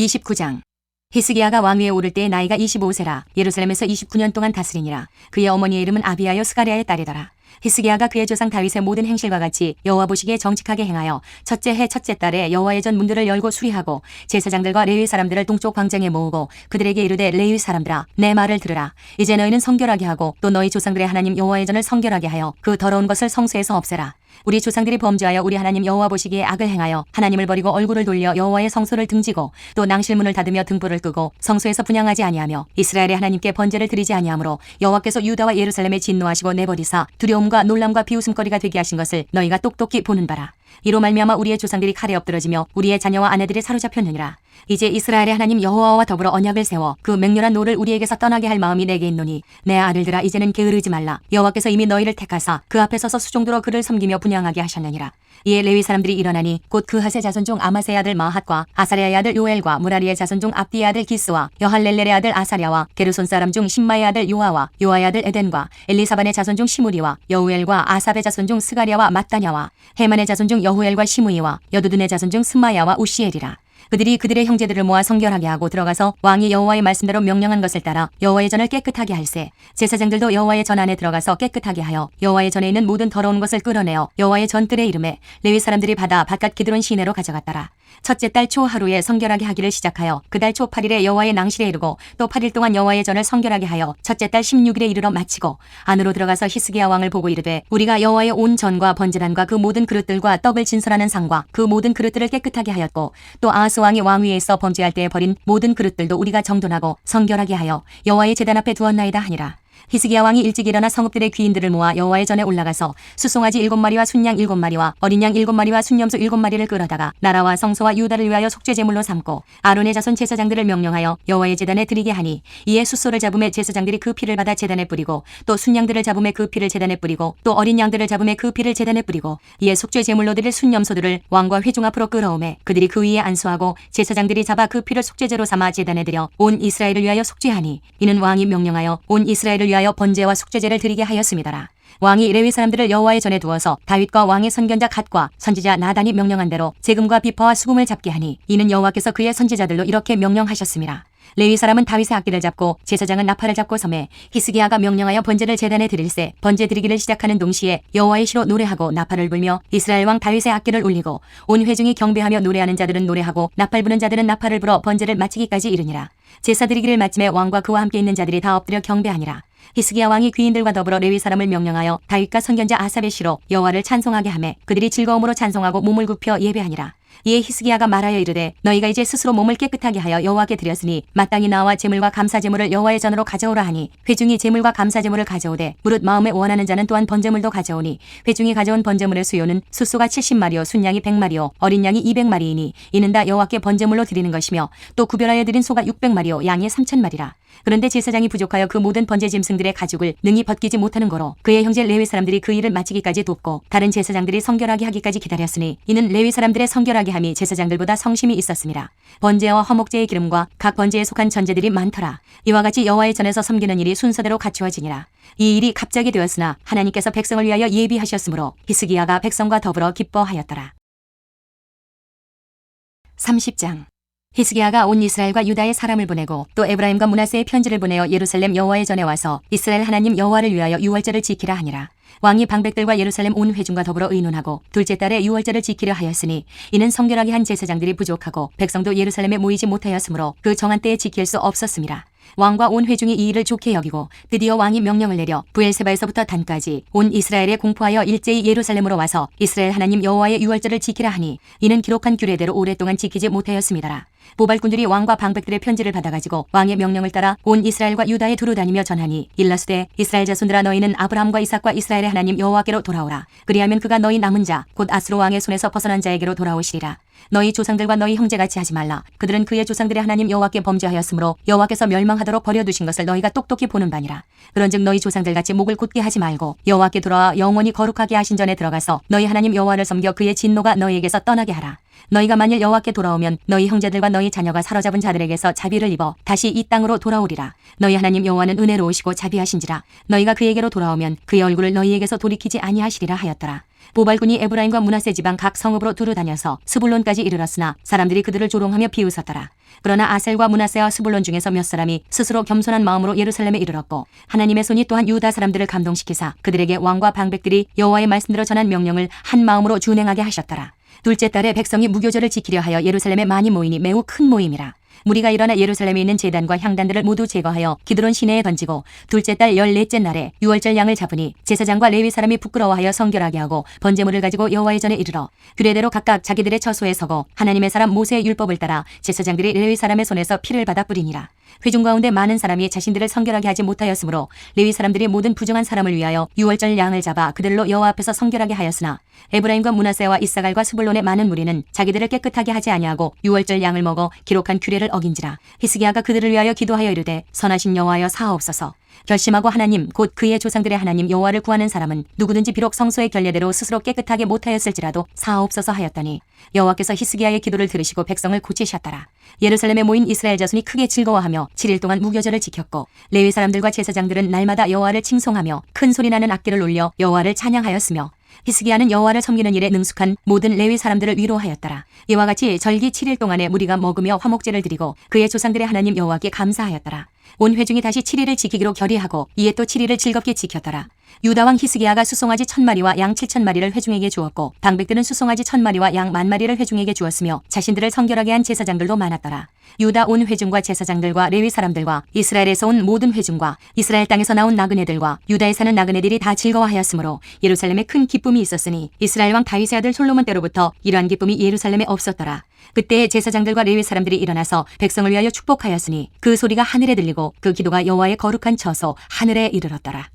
29장. 히스기야가 왕위에 오를 때의 나이가 25세라. 예루살렘에서 29년 동안 다스리니라. 그의 어머니의 이름은 아비야요 스가랴의 딸이더라. 히스기야가 그의 조상 다윗의 모든 행실과 같이 여호와 보시기에 정직하게 행하여 첫째 해 첫째 달에 여호와의 전 문들을 열고 수리하고 제사장들과 레위 사람들을 동쪽 광장에 모으고 그들에게 이르되 레위 사람들아 내 말을 들으라. 이제 너희는 성결하게 하고 또 너희 조상들의 하나님 여호와의 전을 성결하게 하여 그 더러운 것을 성소에서 없애라. 우리 조상들이 범죄하여 우리 하나님 여호와 보시기에 악을 행하여 하나님을 버리고 얼굴을 돌려 여호와의 성소를 등지고 또 낭실문을 닫으며 등불을 끄고 성소에서 분향하지 아니하며 이스라엘의 하나님께 번제를 드리지 아니하므로 여호와께서 유다와 예루살렘에 진노하시고 내버리사 두려움과 놀람과 비웃음거리가 되게 하신 것을 너희가 똑똑히 보는 바라. 이로 말미암아 우리의 조상들이 칼에 엎드러지며 우리의 자녀와 아내들이 사로잡혔느니라. 이제 이스라엘의 하나님 여호와와 더불어 언약을 세워 그 맹렬한 노를 우리에게서 떠나게 할 마음이 내게 있노니 내 아들들아 이제는 게으르지 말라. 여호와께서 이미 너희를 택하사 그 앞에 서서 수종도로 그를 섬기며 분향하게 하셨느니라. 이에 레위 사람들이 일어나니 곧 그핫의 자손 중 아마세의 아들 마핫과 아사랴의 아들 요엘과 무라리의 자손 중 압디의 아들 기스와 여할렐렐의 아들 아사랴와 게르손 사람 중 신마의 아들 요아와 요아의 아들 에덴과 엘리사반의 자손 중 시무리와 여우엘과 아삽의 자손 중 스가랴와 mat다냐와 헤만의 자손 중 여후엘과 시므이와 여두둔의 자손 중 스마야와 우시엘이라. 그들이 그들의 형제들을 모아 성결하게 하고 들어가서 왕이 여호와의 말씀대로 명령한 것을 따라 여호와의 전을 깨끗하게 할세. 제사장들도 여호와의 전 안에 들어가서 깨끗하게 하여 여호와의 전에 있는 모든 더러운 것을 끌어내어 여호와의 전뜰에 이름에 레위 사람들이 받아 바깥 기드론 시내로 가져갔더라. 첫째 달 초 하루에 성결하게 하기를 시작하여 그 달 초 8일에 여호와의 낭실에 이르고 또 8일 동안 여호와의 전을 성결하게 하여 첫째 달 16일에 이르러 마치고 안으로 들어가서 히스기야 왕을 보고 이르되 우리가 여호와의 온 전과 번제단과 그 모든 그릇들과 떡을 진설하는 상과 그 모든 그릇들을 깨끗하게 하였고 또 아하스 왕이 왕위에 있어 범죄할 때에 버린 모든 그릇들도 우리가 정돈하고 성결하게 하여 여호와의 제단 앞에 두었나이다 하니라. 히스기야 왕이 일찍 일어나 성읍들의 귀인들을 모아 여호와의 전에 올라가서 수송아지 7마리와 순양 7마리와 어린 양 7마리와 순염소 7마리를 끌어다가 나라와 성소와 유다를 위하여 속죄 제물로 삼고 아론의 자손 제사장들을 명령하여 여호와의 제단에 드리게 하니 이에 숫소를 잡음에 제사장들이 그 피를 받아 제단에 뿌리고 또 순양들을 잡음에 그 피를 제단에 뿌리고 또 어린 양들을 잡음에 그 피를 제단에 뿌리고 이에 속죄 제물로 드릴 순염소들을 왕과 회중 앞으로 끌어오매 그들이 그 위에 안수하고 제사장들이 잡아 그 피를 속죄제로 삼아 제단에 드려 온 이스라엘을 위하여 속죄하니 이는 왕이 명령하여 온 이스라엘을 위하여 번제와 속죄제를 드리게 하였음이더라. 왕이 레위 사람들을 여호와의 전에 두어서 다윗과 왕의 선견자 갓과 선지자 나단이 명령한 대로 재금과 비퍼와 수금을 잡게 하니 이는 여호와께서 그의 선지자들로 이렇게 명령하셨음이라. 레위 사람은 다윗의 악기를 잡고 제사장은 나팔을 잡고 섬에 히스기야가 명령하여 번제를 제단에 드릴세. 번제 드리기를 시작하는 동시에 여호와의 시로 노래하고 나팔을 불며 이스라엘 왕 다윗의 악기를 울리고 온 회중이 경배하며 노래하는 자들은 노래하고 나팔 부는 자들은 나팔을 불어 번제를 마치기까지 이르니라. 제사 드리기를 마침에 왕과 그와 함께 있는 자들이 다 엎드려 경배하니라. 히스기야 왕이 귀인들과 더불어 레위 사람을 명령하여 다윗과 선견자 아삽의 시로 여호와를 찬송하게 하매 그들이 즐거움으로 찬송하고 몸을 굽혀 예배하니라. 이에 히스기야가 말하여 이르되 너희가 이제 스스로 몸을 깨끗하게 하여 여호와께 드렸으니 마땅히 나와 제물과 감사 제물을 여호와의 전으로 가져오라 하니 회중이 제물과 감사 제물을 가져오되 무릇 마음에 원하는 자는 또한 번제물도 가져오니 회중이 가져온 번제물의 수요는 숫소가 70마리요 순양이 100마리요 어린 양이 200마리이니 이는 다 여호와께 번제물로 드리는 것이며 또 구별하여 드린 소가 600마리요 양이 3000마리라. 그런데 제사장이 부족하여 그 모든 번제 짐승들의 가죽을 능히 벗기지 못하는 거로 그의 형제 레위 사람들이 그 일을 마치기까지 돕고 다른 제사장들이 성결하게 하기까지 기다렸으니 이는 레위 사람들의 성결하게 함이 제사장들보다 성심이 있었음이라. 번제와 화목제의 기름과 각 번제에 속한 전제들이 많더라. 이와 같이 여호와의 전에서 섬기는 일이 순서대로 갖추어지니라. 이 일이 갑자기 되었으나 하나님께서 백성을 위하여 예비하셨으므로 히스기야가 백성과 더불어 기뻐하였더라. 30장. 히스기야가 온 이스라엘과 유다의 사람을 보내고 또 에브라임과 므낫세의 편지를 보내어 예루살렘 여호와의 전에 와서 이스라엘 하나님 여호와를 위하여 유월절을 지키라 하니라. 왕이 방백들과 예루살렘 온 회중과 더불어 의논하고 둘째 달에 유월절을 지키려 하였으니 이는 성결하게 한 제사장들이 부족하고 백성도 예루살렘에 모이지 못하였으므로 그 정한 때에 지킬 수 없었음이라. 왕과 온 회중이 이 일을 좋게 여기고 드디어 왕이 명령을 내려 브엘세바에서부터 단까지 온 이스라엘에 공포하여 일제히 예루살렘으로 와서 이스라엘 하나님 여호와의 유월절을 지키라 하니 이는 기록한 규례대로 오랫동안 지키지 못하였음이더라. 보발꾼들이 왕과 방백들의 편지를 받아가지고 왕의 명령을 따라 온 이스라엘과 유다에 두루 다니며 전하니 일러스되 이스라엘 자손들아 너희는 아브라함과 이삭과 이스라엘의 하나님 여호와께로 돌아오라. 그리하면 그가 너희 남은 자 곧 아스로 왕의 손에서 벗어난 자에게로 돌아오시리라. 너희 조상들과 너희 형제같이 하지 말라. 그들은 그의 조상들의 하나님 여호와께 범죄하였으므로 여호와께서 멸망하도록 버려두신 것을 너희가 똑똑히 보는 바니라. 그런즉 너희 조상들같이 목을 곧게 하지 말고 여호와께 돌아와 영원히 거룩하게 하신 전에 들어가서 너희 하나님 여호와를 섬겨 그의 진노가 너희에게서 떠나게 하라. 너희가 만일 여호와께 돌아오면 너희 형제들과 너희 자녀가 사로잡은 자들에게서 자비를 입어 다시 이 땅으로 돌아오리라. 너희 하나님 여호와는 은혜로우시고 자비하신지라. 너희가 그에게로 돌아오면 그의 얼굴을 너희에게서 돌이키지 아니하시리라 하였더라. 보발군이 에브라임과 므낫세 지방 각 성읍으로 두루 다녀서 스불론까지 이르렀으나 사람들이 그들을 조롱하며 비웃었더라. 그러나 아셀과 므낫세와 스불론 중에서 몇 사람이 스스로 겸손한 마음으로 예루살렘에 이르렀고 하나님의 손이 또한 유다 사람들을 감동시키사 그들에게 왕과 방백들이 여호와의 말씀대로 전한 명령을 한 마음으로 준행하게 하셨더라. 둘째 달에 백성이 무교절을 지키려 하여 예루살렘에 많이 모이니 매우 큰 모임이라. 무리가 일어나 예루살렘에 있는 제단과 향단들을 모두 제거하여 기드론 시내에 던지고 둘째 달 14째 날에 유월절 양을 잡으니 제사장과 레위 사람이 부끄러워하여 성결하게 하고 번제물을 가지고 여호와의 전에 이르러 규례대로 각각 자기들의 처소에 서고 하나님의 사람 모세의 율법을 따라 제사장들이 레위 사람의 손에서 피를 받아 뿌리니라. 회중 가운데 많은 사람이 자신들을 성결하게 하지 못하였으므로 레위 사람들이 모든 부정한 사람을 위하여 유월절 양을 잡아 그들로 여호와 앞에서 성결하게 하였으나 에브라임과 므낫세와 이사갈과 스불론의 많은 무리는 자기들을 깨끗하게 하지 아니하고 유월절 양을 먹어 기록한 규례를 어긴지라. 히스기야가 그들을 위하여 기도하여 이르되 선하신 여호와여 사하옵소서. 결심하고 하나님 곧 그의 조상들의 하나님 여호와를 구하는 사람은 누구든지 비록 성소의 결례대로 스스로 깨끗하게 못하였을지라도 사하옵소서 하였더니 여호와께서 히스기야의 기도를 들으시고 백성을 고치셨더라. 예루살렘에 모인 이스라엘 자손이 크게 즐거워하며 7일 동안 무교절을 지켰고 레위 사람들과 제사장들은 날마다 여호와를 칭송하며 큰 소리나는 악기를 울려 여호와를 찬양하였으며 히스기야는 여호와를 섬기는 일에 능숙한 모든 레위 사람들을 위로하였더라. 이와 같이 절기 7일 동안에 무리가 먹으며 화목제를 드리고 그의 조상들의 하나님 여호와께 감사하였더라. 온 회중이 다시 7일을 지키기로 결의하고 이에 또 7일을 즐겁게 지켰더라. 유다 왕 히스기야가 수송아지 1000마리와 양 7000마리를 회중에게 주었고 방백들은 수송아지 1000마리와 양 10,000마리를 회중에게 주었으며 자신들을 성결하게 한 제사장들도 많았더라. 유다 온 회중과 제사장들과 레위 사람들과 이스라엘에서 온 모든 회중과 이스라엘 땅에서 나온 나그네들과 유다에 사는 나그네들이 다 즐거워하였으므로 예루살렘에 큰 기쁨이 있었으니 이스라엘 왕 다윗의 아들 솔로몬 때로부터 이러한 기쁨이 예루살렘에 없었더라. 그때 제사장들과 레위 사람들이 일어나서 백성을 위하여 축복하였으니 그 소리가 하늘에 들리고 그 기도가 여호와의 거룩한 처소 하늘에 이르렀더라.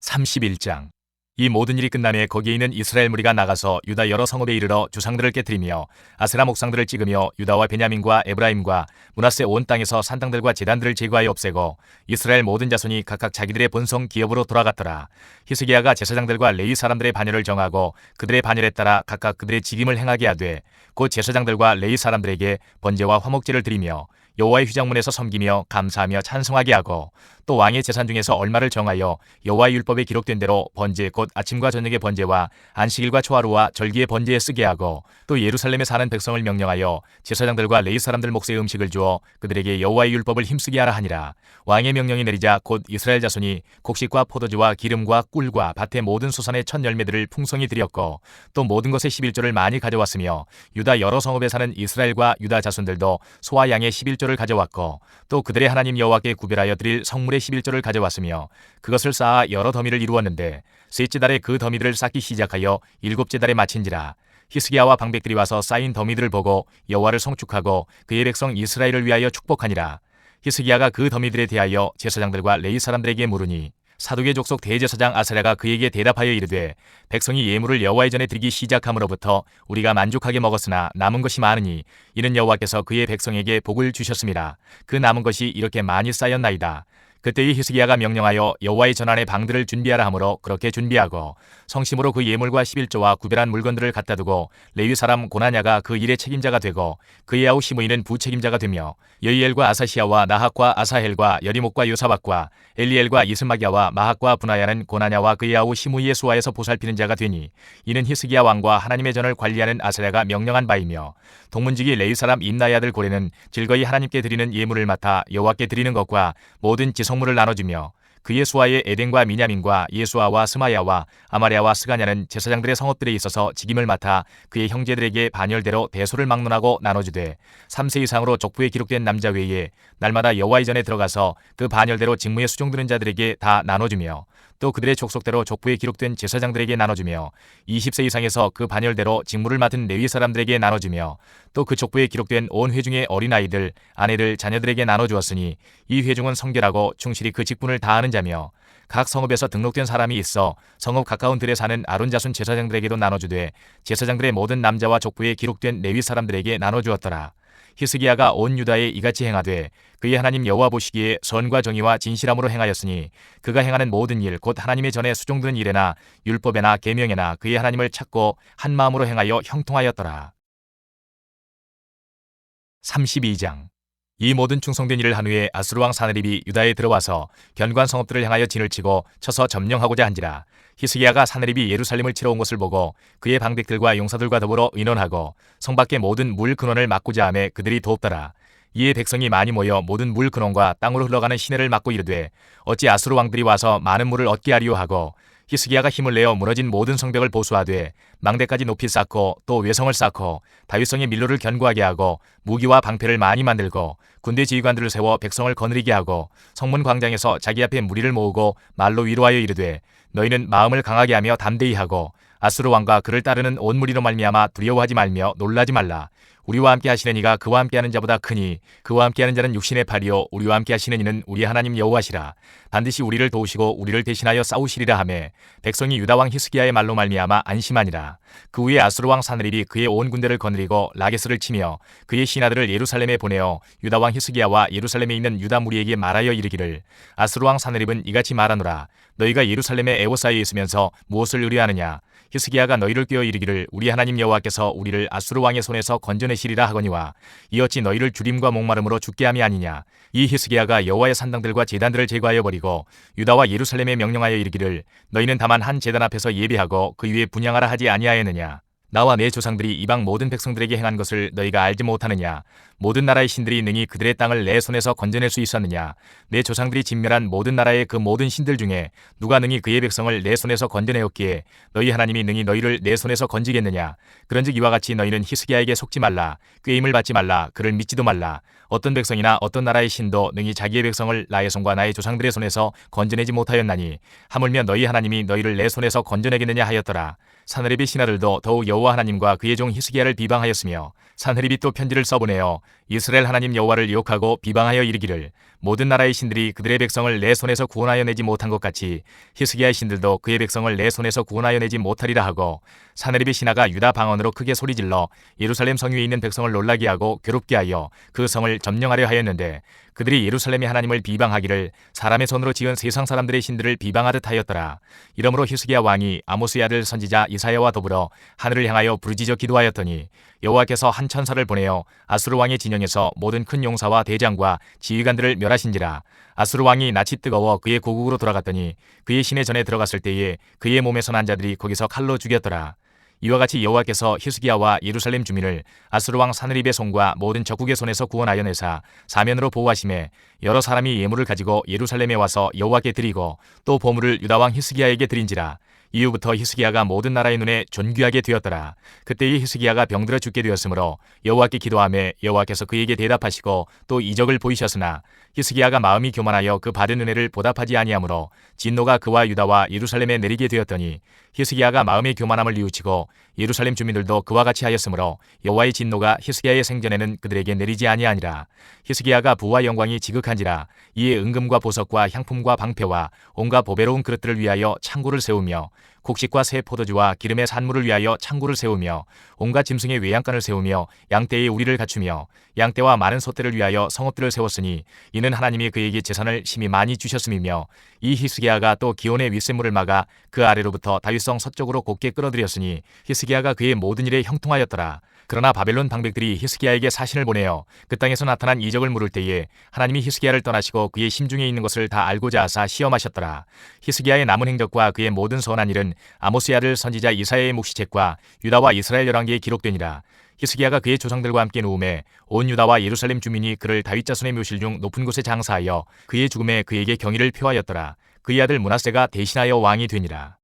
31장. 이 모든 일이 끝나매 거기에 있는 이스라엘 무리가 나가서 유다 여러 성읍에 이르러 주상들을 깨뜨리며 아세라 목상들을 찍으며 유다와 베냐민과 에브라임과 므낫세 온 땅에서 산당들과 제단들을 제거하여 없애고 이스라엘 모든 자손이 각각 자기들의 본성 기업으로 돌아갔더라. 히스기야가 제사장들과 레위 사람들의 반열을 정하고 그들의 반열에 따라 각각 그들의 직임을 행하게 하되 곧 제사장들과 레위 사람들에게 번제와 화목제를 드리며 여호와의 휘장문에서 섬기며 감사하며 찬송하게 하고 또 왕의 재산 중에서 얼마를 정하여 여호와의 율법에 기록된 대로 번제 곧 아침과 저녁의 번제와 안식일과 초하루와 절기의 번제에 쓰게 하고 또 예루살렘에 사는 백성을 명령하여 제사장들과 레위 사람들 몫의 음식을 주어 그들에게 여호와의 율법을 힘쓰게 하라 하니라. 왕의 명령이 내리자 곧 이스라엘 자손이 곡식과 포도주와 기름과 꿀과 밭의 모든 소산의 첫 열매들을 풍성히 드렸고 또 모든 것의 11조를 많이 가져왔으며 유다 여러 성읍에 사는 이스라엘과 유다 자손들도 소와 양의 11조를 가져왔고 또 그들의 하나님 여호와께 구별하여 드릴 성물의 11조를 가져왔으며 그것을 쌓아 여러 더미를 이루었는데 셋째 달에 그 더미들을 쌓기 시작하여 일곱째 달에 마친지라. 히스기야와 방백들이 와서 쌓인 더미들을 보고 여호와를 성축하고 그의 백성 이스라엘을 위하여 축복하니라. 히스기야가 그 더미들에 대하여 제사장들과 레위 사람들에게 물으니 사독의 족속 대제사장 아사랴가 그에게 대답하여 이르되 백성이 예물을 여호와의 전에 드리기 시작함으로부터 우리가 만족하게 먹었으나 남은 것이 많으니 이는 여호와께서 그의 백성에게 복을 주셨음이라. 그 남은 것이 이렇게 많이 쌓였나이다. 그때의 히스기야가 명령하여 여호와의 전안에 방들을 준비하라 하므로 그렇게 준비하고 성심으로 그 예물과 11조와 구별한 물건들을 갖다 두고 레위 사람 고나냐가 그 일의 책임자가 되고 그의 아우 시므이는 부책임자가 되며 여이엘과 아사시아와 나학과 아사헬과 여리목과 요사박과 엘리엘과 이스마기야와 마학과 분하야는 고나냐와 그의 아우 시므이의 수하에서 보살피는 자가 되니 이는 히스기야 왕과 하나님의 전을 관리하는 아사랴가 명령한 바이며 동문지기 레위 사람 임나의 아들 고레는 즐거이 하나님께 드리는 예물을 맡아 여호와께 드리는 것과 모든 지성물을 나눠주며 그의 수하의 에덴과 미냐민과 예수아와 스마야와 아마랴와 스가냐는 제사장들의 성읍들에 있어서 직임을 맡아 그의 형제들에게 반열대로 대소를 막론하고 나눠주되 3세 이상으로 족부에 기록된 남자 외에 날마다 여호와의 전에 들어가서 그 반열대로 직무에 수종드는 자들에게 다 나눠주며 또 그들의 족속대로 족부에 기록된 제사장들에게 나눠주며 20세 이상에서 그 반열대로 직무를 맡은 레위 사람들에게 나눠주며 또 그 족부에 기록된 온 회중의 어린아이들, 아내들, 자녀들에게 나눠주었으니 이 회중은 성결하고 충실히 그 직분을 다하는 자며 각 성읍에서 등록된 사람이 있어 성읍 가까운 들에 사는 아론 자손 제사장들에게도 나눠주되 제사장들의 모든 남자와 족부에 기록된 레위 사람들에게 나눠주었더라. 히스기야가 온 유다에 이같이 행하되 그의 하나님 여호와 보시기에 선과 정의와 진실함으로 행하였으니 그가 행하는 모든 일 곧 하나님의 전에 수종드는 일에나 율법에나 계명에나 그의 하나님을 찾고 한 마음으로 행하여 형통하였더라. 32장. 이 모든 충성된 일을 한 후에 아수르 왕 사느립이 유다에 들어와서 견고한 성읍들을 향하여 진을 치고 쳐서 점령하고자 한지라. 히스기야가 사느립이 예루살렘을 치러 온 것을 보고 그의 방백들과 용사들과 더불어 의논하고 성 밖의 모든 물 근원을 막고자 하매 그들이 돕더라. 이에 백성이 많이 모여 모든 물 근원과 땅으로 흘러가는 시내를 막고 이르되 어찌 아수르 왕들이 와서 많은 물을 얻게 하리요 하고 히스기야가 힘을 내어 무너진 모든 성벽을 보수하되 망대까지 높이 쌓고 또 외성을 쌓고 다윗성의 밀로를 견고하게 하고 무기와 방패를 많이 만들고 군대 지휘관들을 세워 백성을 거느리게 하고 성문 광장에서 자기 앞에 무리를 모으고 말로 위로하여 이르되 너희는 마음을 강하게 하며 담대히 하고 아수르 왕과 그를 따르는 온 무리로 말미암아 두려워하지 말며 놀라지 말라. 우리와 함께 하시는 이가 그와 함께하는 자보다 크니 그와 함께하는 자는 육신의 팔이요 우리와 함께 하시는 이는 우리 하나님 여호와시라. 반드시 우리를 도우시고 우리를 대신하여 싸우시리라 하매 백성이 유다 왕 히스기야의 말로 말미암아 안심하니라. 그 후에 아수르 왕 사느립이 그의 온 군대를 거느리고 라게스를 치며 그의 신하들을 예루살렘에 보내어 유다 왕 히스기야와 예루살렘에 있는 유다 무리에게 말하여 이르기를 아수르 왕 사느립은 이같이 말하노라. 너희가 예루살렘의 에워싸여 있으면서 무엇을 의뢰하느냐. 히스기야가 너희를 꾀어 이르기를 우리 하나님 여호와께서 우리를 아수르 왕의 손에서 건져내시리라 하거니와 이 어찌 너희를 주림과 목마름으로 죽게 함이 아니냐. 이 히스기야가 여호와의 산당들과 제단들을 제거하여 버리고 유다와 예루살렘에 명령하여 이르기를 너희는 다만 한 제단 앞에서 예배하고 그 위에 분향하라 하지 아니하였느냐. 나와 내 조상들이 이방 모든 백성들에게 행한 것을 너희가 알지 못하느냐. 모든 나라의 신들이 능히 그들의 땅을 내 손에서 건져낼 수 있었느냐. 내 조상들이 진멸한 모든 나라의 그 모든 신들 중에 누가 능히 그의 백성을 내 손에서 건져내었기에 너희 하나님이 능히 너희를 내 손에서 건지겠느냐. 그런즉 이와 같이 너희는 히스기야에게 속지 말라. 꾀임을 받지 말라. 그를 믿지도 말라. 어떤 백성이나 어떤 나라의 신도 능히 자기의 백성을 나의 손과 나의 조상들의 손에서 건져내지 못하였나니 하물며 너희 하나님이 너희를 내 손에서 건져내겠느냐 하였더라. 사느립의 신하들도 더욱 여호와 하나님과 그의 종 히스기야를 비방하였으며 사느립이 또 편지를 써보내어 이스라엘 하나님 여호와를 욕하고 비방하여 이르기를 모든 나라의 신들이 그들의 백성을 내 손에서 구원하여 내지 못한 것 같이 히스기야의 신들도 그의 백성을 내 손에서 구원하여 내지 못하리라 하고 사느립의 신하가 유다 방언으로 크게 소리질러 예루살렘 성 위에 있는 백성을 놀라게 하고 괴롭게 하여 그 성을 점령하려 하였는데 그들이 예루살렘의 하나님을 비방하기를 사람의 손으로 지은 세상 사람들의 신들을 비방하듯 하였더라. 이러므로 히스기야 왕이 아모스의 아들 선지자 이사야와 더불어 하늘을 향하여 부르짖어 기도하였더니 여호와께서 한 천사를 보내어 아수르 왕의 진영에서 모든 큰 용사와 대장과 지휘관들을 멸하신지라. 아수르 왕이 낯이 뜨거워 그의 고국으로 돌아갔더니 그의 시내 전에 들어갔을 때에 그의 몸에서 난 자들이 거기서 칼로 죽였더라. 이와 같이 여호와께서 히스기야와 예루살렘 주민을 아수르 왕 사느립의 손과 모든 적국의 손에서 구원하여 내사 사면으로 보호하심에 여러 사람이 예물을 가지고 예루살렘에 와서 여호와께 드리고 또 보물을 유다 왕 히스기야에게 드린지라. 이후부터 히스기야가 모든 나라의 눈에 존귀하게 되었더라. 그때의 히스기야가 병들어 죽게 되었으므로 여호와께 기도하매 여호와께서 그에게 대답하시고 또 이적을 보이셨으나 히스기야가 마음이 교만하여 그 받은 은혜를 보답하지 아니하므로 진노가 그와 유다와 예루살렘에 내리게 되었더니 히스기야가 마음의 교만함을 뉘우치고 예루살렘 주민들도 그와 같이 하였으므로 여호와의 진노가 히스기야의 생전에는 그들에게 내리지 아니하니라. 히스기야가 부와 영광이 지극한지라. 이에 은금과 보석과 향품과 방패와 온갖 보배로운 그릇들을 위하여 창고를 세우며 곡식과 새 포도주와 기름의 산물을 위하여 창고를 세우며 온갖 짐승의 외양간을 세우며 양떼의 우리를 갖추며 양떼와 많은 소떼를 위하여 성읍들을 세웠으니 이는 하나님이 그에게 재산을 심히 많이 주셨음이며 이 히스기야가 또 기온의 윗샘물을 막아 그 아래로부터 다윗성 서쪽으로 곱게 끌어들였으니 히스기야가 그의 모든 일에 형통하였더라. 그러나 바벨론 방백들이 히스기야에게 사신을 보내어 그 땅에서 나타난 이적을 물을 때에 하나님이 히스기야를 떠나시고 그의 심중에 있는 것을 다 알고자 하사 시험하셨더라. 히스기야의 남은 행적과 그의 모든 선한 일은 아모스의 아들 선지자 이사야의 묵시책과 유다와 이스라엘 열왕기에 기록되니라. 히스기야가 그의 조상들과 함께 누움에 온 유다와 예루살렘 주민이 그를 다윗 자손의 묘실 중 높은 곳에 장사하여 그의 죽음에 그에게 경의를 표하였더라. 그의 아들 므낫세가 대신하여 왕이 되니라.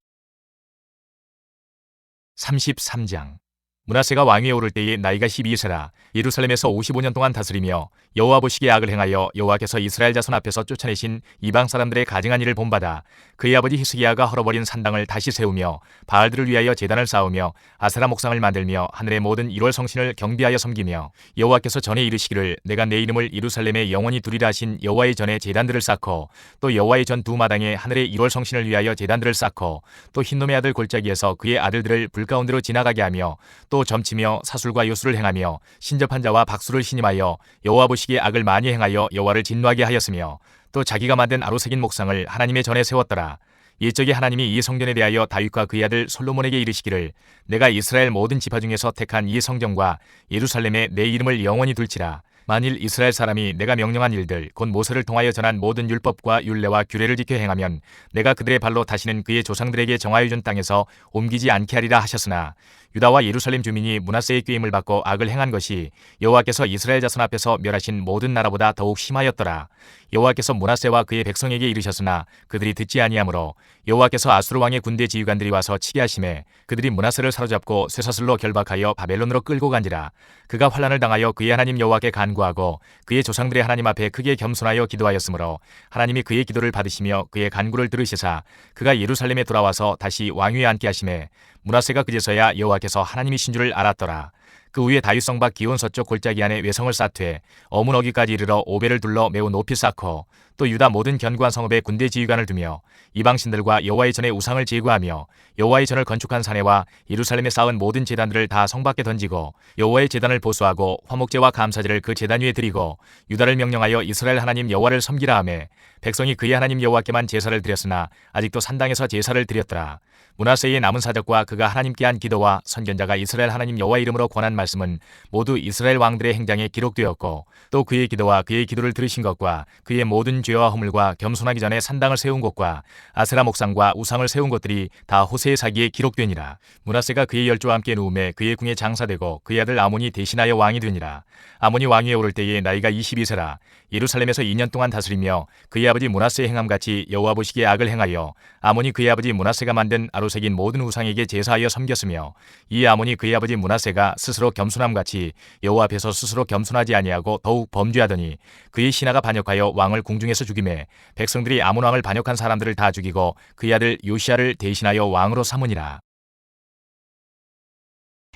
33장 므낫세가 왕위에 오를 때에 나이가 12세라. 예루살렘에서 55년 동안 다스리며 여호와 보시기에 악을 행하여 여호와께서 이스라엘 자손 앞에서 쫓아내신 이방 사람들의 가증한 일을 본받아 그의 아버지 히스기야가 헐어버린 산당을 다시 세우며 바알들을 위하여 제단을 쌓으며 아세라 목상을 만들며 하늘의 모든 1월 성신을 경배하여 섬기며 여호와께서 전에 이르시기를 내가 내 이름을 예루살렘에 영원히 두리라 하신 여호와의 전에 제단들을 쌓고 또 여호와의 전 두 마당에 하늘의 1월 성신을 위하여 제단들을 쌓고 또 흰놈의 아들 골짜기에서 그의 아들들을 불 가운데로 지나가게 하며 또 점치며 사술과 요술을 행하며 신접한 자와 박수를 신임하여 여호와 보시기에 악을 많이 행하여 여호와를 진노하게 하였으며 또 자기가 만든 아로새긴 목상을 하나님의 전에 세웠더라. 옛적에 하나님이 이 성전에 대하여 다윗과 그의 아들 솔로몬에게 이르시기를 내가 이스라엘 모든 지파 중에서 택한 이 성전과 예루살렘에 내 이름을 영원히 둘지라. 만일 이스라엘 사람이 내가 명령한 일들 곧 모세를 통하여 전한 모든 율법과 율례와 규례를 지켜 행하면 내가 그들의 발로 다시는 그의 조상들에게 정하여 준 땅에서 옮기지 않게 하리라 하셨으나 유다와 예루살렘 주민이 므낫세의 꾀임을 받고 악을 행한 것이 여호와께서 이스라엘 자손 앞에서 멸하신 모든 나라보다 더욱 심하였더라. 여호와께서 므낫세와 그의 백성에게 이르셨으나 그들이 듣지 아니하므로 여호와께서 아수르 왕의 군대 지휘관들이 와서 치게 하심에 그들이 므낫세를 사로잡고 쇠사슬로 결박하여 바벨론으로 끌고 간지라. 그가 환난을 당하여 그의 하나님 여호와께 간구하고 그의 조상들의 하나님 앞에 크게 겸손하여 기도하였으므로 하나님이 그의 기도를 받으시며 그의 간구를 들으시사 그가 예루살렘에 돌아와서 다시 왕위에 앉게 하심에 므낫세가 그제서야 여호와께서 하나님이신 줄을 알았더라. 그 후에 다윗성 밖 기온 서쪽 골짜기 안에 외성을 쌓되 어문어기까지 이르러 오벨을 둘러 매우 높이 쌓고 또 유다 모든 견고한 성읍에 군대 지휘관을 두며 이방신들과 여호와의 전에 우상을 제거하며 여호와의 전을 건축한 사내와 예루살렘에 쌓은 모든 제단들을 다 성 밖에 던지고 여호와의 제단을 보수하고 화목제와 감사제를 그 제단 위에 드리고 유다를 명령하여 이스라엘 하나님 여호와를 섬기라 하매 백성이 그의 하나님 여호와께만 제사를 드렸으나 아직도 산당에서 제사를 드렸더라. 므낫세의 남은 사적과 그가 하나님께 한 기도와 선견자가 이스라엘 하나님 여호와 이름으로 권한 말씀은 모두 이스라엘 왕들의 행장에 기록되었고 또 그의 기도와 그의 기도를 들으신 것과 그의 모든 죄와 허물과 겸손하기 전에 산당을 세운 곳과 아세라 목상과 우상을 세운 것들이 다 호세의 사기에 기록되니라. 므낫세가 그의 열조와 함께 누움에 그의 궁에 장사되고 그의 아들 아몬이 대신하여 왕이 되니라. 아몬이 왕위에 오를 때에 나이가 22세라. 예루살렘에서 2년 동안 다스리며 그의 아버지 므낫세의 행함같이 여호와 보시기에 악을 행하여 아몬이 그의 아버지 므낫세가 만든 아로색인 모든 우상에게 제사하여 섬겼으며 이 아몬이 그의 아버지 므낫세가 스스로 겸손함같이 여호와 앞에서 스스로 겸손하지 아니하고 더욱 범죄하더니 그의 신하가 반역하여 왕을 궁중에서 죽이매 백성들이 아몬 왕을 반역한 사람들을 다 죽이고 그의 아들 요시야를 대신하여 왕으로 삼으니라.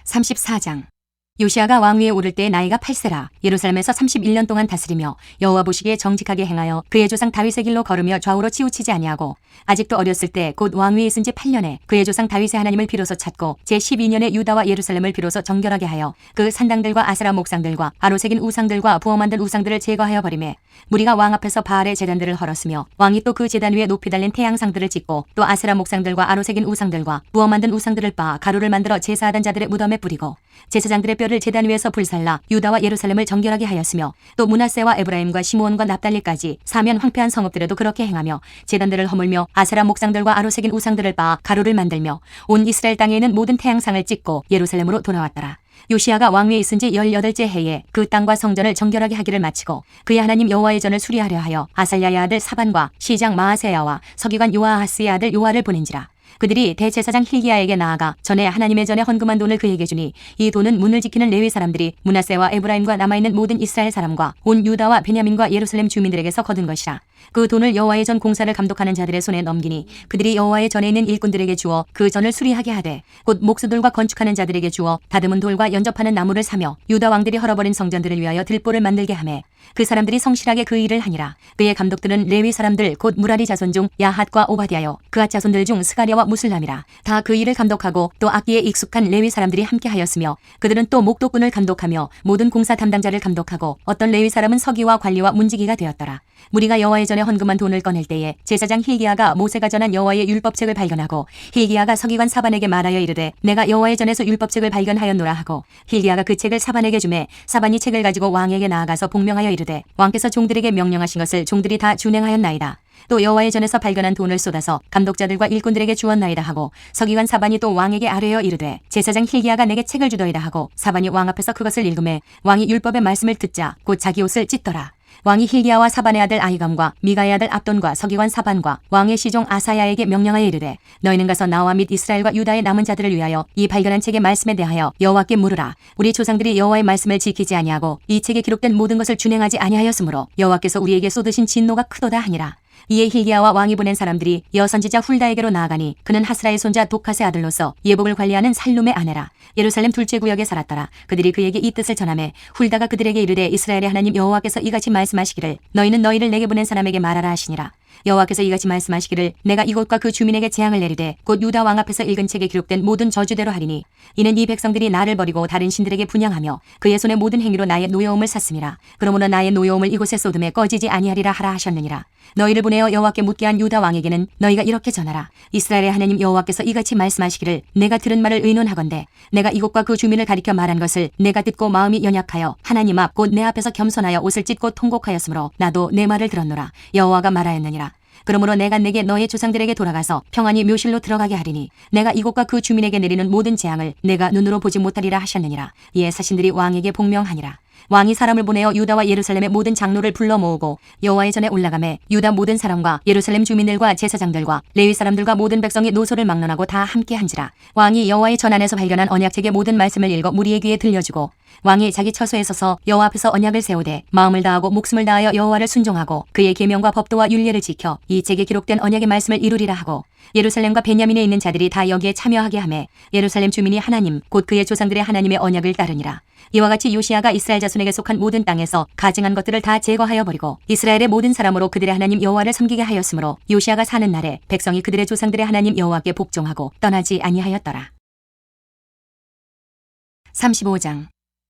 34장. 요시야가 왕위에 오를 때 나이가 8세라. 예루살렘에서 31년 동안 다스리며 여호와 보시기에 정직하게 행하여 그의 조상 다윗의 길로 걸으며 좌우로 치우치지 아니하고 아직도 어렸을 때 곧 왕위에 있은 지 8년에 그의 조상 다윗의 하나님을 비로소 찾고 제12년에 유다와 예루살렘을 비로소 정결하게 하여 그 산당들과 아세라 목상들과 아로색인 우상들과 부어 만든 우상들을 제거하여 버리매 무리가 왕 앞에서 바알의 제단들을 헐었으며 왕이 또 그 제단 위에 높이 달린 태양상들을 찍고 또 아세라 목상들과 아로색인 우상들과 부어 만든 우상들을 빻아 가루를 만들어 제사하던 자들의 무덤에 뿌리고 제사장들의 뼈를 제단 위에서 불살라 유다와 예루살렘을 정결하게 하였으며 또 므낫세와 에브라임과 시므온과 납달리까지 사면 황폐한 성읍들에도 그렇게 행하며 제단들을 허물며 아세라 목상들과 아로색인 우상들을 빻아 가루를 만들며 온 이스라엘 땅에 있는 모든 태양상을 찍고 예루살렘으로 돌아왔더라. 요시야가 왕위에 있은 지 18째 해에 그 땅과 성전을 정결하게 하기를 마치고 그의 하나님 여호와의 전을 수리하려 하여 아살랴의 아들 사반과 시장 마아세야와 서기관 요아하스의 아들 요아를 보낸지라. 그들이 대제사장 힐기야에게 나아가 전에 하나님의 전에 헌금한 돈을 그에게 주니 이 돈은 문을 지키는 레위 사람들이 므낫세와 에브라임과 남아있는 모든 이스라엘 사람과 온 유다와 베냐민과 예루살렘 주민들에게서 거둔 것이라. 그 돈을 여호와의 전 공사를 감독하는 자들의 손에 넘기니 그들이 여호와의 전에 있는 일꾼들에게 주어 그 전을 수리하게 하되 곧 목수돌과 건축하는 자들에게 주어 다듬은 돌과 연접하는 나무를 사며 유다 왕들이 헐어버린 성전들을 위하여 들보를 만들게 하매 그 사람들이 성실하게 그 일을 하니라. 그의 감독들은 레위 사람들 곧 무라리 자손 중 야핫과 오바디아요 그앗 자손들 중 스가랴와 무슬람이라. 다 그 일을 감독하고 또 악기에 익숙한 레위 사람들이 함께 하였으며 그들은 또 목독군을 감독하며 모든 공사 담당자를 감독하고 어떤 레위 사람은 서기와 관리와 문지기가 되었더라. 무리가 여호와의 전에 헌금한 돈을 꺼낼 때에 제사장 힐기야가 모세가 전한 여호와의 율법책을 발견하고 힐기야가 서기관 사반에게 말하여 이르되 내가 여호와의 전에서 율법책을 발견하였노라 하고 힐기야가 그 책을 사반에게 주매 사반이 책을 가지고 왕에게 나아가서 복명하여 이르되 왕께서 종들에게 명령하신 것을 종들이 다 준행하였나이다. 또 여호와의 전에서 발견한 돈을 쏟아서 감독자들과 일꾼들에게 주었나이다 하고 서기관 사반이 또 왕에게 아뢰어 이르되 제사장 힐기야가 내게 책을 주더이다 하고 사반이 왕 앞에서 그것을 읽음에 왕이 율법의 말씀을 듣자 곧 자기 옷을 찢더라. 왕이 힐기야와 사반의 아들 아히감과 미가의 아들 압돈과 서기관 사반과 왕의 시종 아사야에게 명령하여 이르되 너희는 가서 나와 및 이스라엘과 유다의 남은 자들을 위하여 이 발견한 책의 말씀에 대하여 여호와께 물으라. 우리 조상들이 여호와의 말씀을 지키지 아니하고 이 책에 기록된 모든 것을 준행하지 아니하였으므로 여호와께서 우리에게 쏟으신 진노가 크도다 하니라. 이에 힐기야와 왕이 보낸 사람들이 여선지자 훌다에게로 나아가니 그는 하스라의 손자 독핫의 아들로서 예복을 관리하는 살룸의 아내라. 예루살렘 둘째 구역에 살았더라. 그들이 그에게 이 뜻을 전하매 훌다가 그들에게 이르되 이스라엘의 하나님 여호와께서 이같이 말씀하시기를 너희는 너희를 내게 보낸 사람에게 말하라 하시니라. 여호와께서 이같이 말씀하시기를 내가 이곳과 그 주민에게 재앙을 내리되 곧 유다 왕 앞에서 읽은 책에 기록된 모든 저주대로 하리니 이는 이 백성들이 나를 버리고 다른 신들에게 분향하며 그의 손의 모든 행위로 나의 노여움을 샀음이라. 그러므로 나의 노여움을 이곳에 쏟음에 꺼지지 아니하리라 하라 하셨느니라. 너희를 보내어 여호와께 묻게 한 유다 왕에게는 너희가 이렇게 전하라. 이스라엘의 하나님 여호와께서 이같이 말씀하시기를 내가 들은 말을 의논하건대 내가 이곳과 그 주민을 가리켜 말한 것을 내가 듣고 마음이 연약하여 하나님 앞 곧 내 앞에서 겸손하여 옷을 찢고 통곡하였으므로 나도 내 말을 들었노라. 여호와가 말하였느니라. 그러므로 내가 내게 너의 조상들에게 돌아가서 평안히 묘실로 들어가게 하리니 내가 이곳과 그 주민에게 내리는 모든 재앙을 내가 눈으로 보지 못하리라 하셨느니라. 이에 사신들이 왕에게 복명하니라. 왕이 사람을 보내어 유다와 예루살렘의 모든 장로를 불러 모으고 여호와의 전에 올라가매 유다 모든 사람과 예루살렘 주민들과 제사장들과 레위 사람들과 모든 백성이 노소를 막론하고 다 함께 한지라. 왕이 여호와의 전 안에서 발견한 언약책의 모든 말씀을 읽어 무리의 귀에 들려주고 왕이 자기 처소에 서서 여호와 앞에서 언약을 세우되 마음을 다하고 목숨을 다하여 여호와를 순종하고 그의 계명과 법도와 율례를 지켜 이 책에 기록된 언약의 말씀을 이루리라 하고 예루살렘과 베냐민에 있는 자들이 다 여기에 참여하게 하매 예루살렘 주민이 하나님 곧 그의 조상들의 하나님의 언약을 따르니라. 이와 같이 요시야가 이스라엘 자손에게 속한 모든 땅에서 가증한 것들을 다 제거하여 버리고 이스라엘의 모든 사람으로 그들의 하나님 여호와를 섬기게 하였으므로 요시야가 사는 날에 백성이 그들의 조상들의 하나님 여호와께 복종하고 떠나지 아니하였더라. 35장